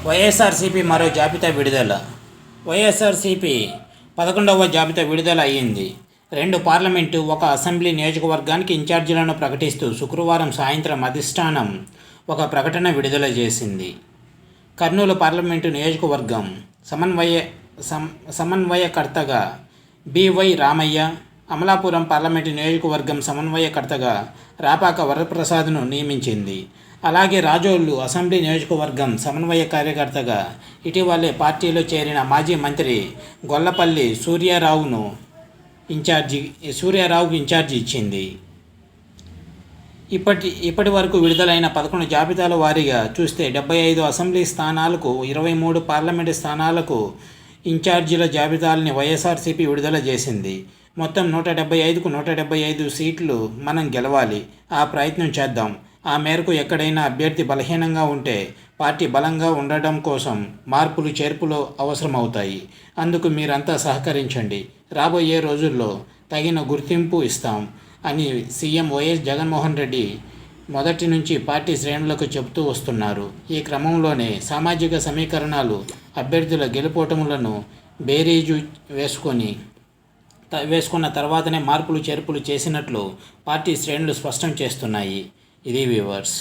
వైఎస్ఆర్సీపీ మరో జాబితా విడుదల. వైఎస్ఆర్సీపీ 11వ జాబితా విడుదల అయ్యింది. 2 పార్లమెంటు, 1 అసెంబ్లీ నియోజకవర్గానికి ఇన్ఛార్జీలను ప్రకటిస్తూ శుక్రవారం సాయంత్రం అధిష్టానం ఒక ప్రకటన విడుదల చేసింది. కర్నూలు పార్లమెంటు నియోజకవర్గం సమన్వయకర్తగా బివై రామయ్య, అమలాపురం పార్లమెంటు నియోజకవర్గం సమన్వయకర్తగా రాపాక వరప్రసాద్ను నియమించింది. అలాగే రాజోలు అసెంబ్లీ నియోజకవర్గం సమన్వయ కార్యకర్తగా ఇటీవలే పార్టీలో చేరిన మాజీ మంత్రి గొల్లపల్లి సూర్యారావుకు ఇన్ఛార్జి ఇచ్చింది. ఇప్పటి వరకు విడుదలైన 11 జాబితాల వారీగా చూస్తే 75 అసెంబ్లీ స్థానాలకు, 23 పార్లమెంటు స్థానాలకు ఇన్ఛార్జీల జాబితాలని వైఎస్ఆర్సీపీ విడుదల చేసింది. మొత్తం 175కు 175 సీట్లు మనం గెలవాలి. ఆ ప్రయత్నం చేద్దాం. ఆ మేరకు ఎక్కడైనా అభ్యర్థి బలహీనంగా ఉంటే పార్టీ బలంగా ఉండడం కోసం మార్పులు చేర్పులు అవసరమవుతాయి. అందుకు మీరంతా సహకరించండి. రాబోయే రోజుల్లో తగిన గుర్తింపు ఇస్తాం అని సీఎం వైఎస్ జగన్మోహన్ రెడ్డి మొదటి నుంచి పార్టీ శ్రేణులకు చెబుతూ వస్తున్నారు. ఈ క్రమంలోనే సామాజిక సమీకరణాలు, అభ్యర్థుల గెలుపోటములను బేరీజు వేసుకున్న తర్వాతనే మార్పులు చేర్పులు చేసినట్లు పార్టీ శ్రేణులు స్పష్టం చేస్తున్నాయి. ఇది వ్యూవర్స్.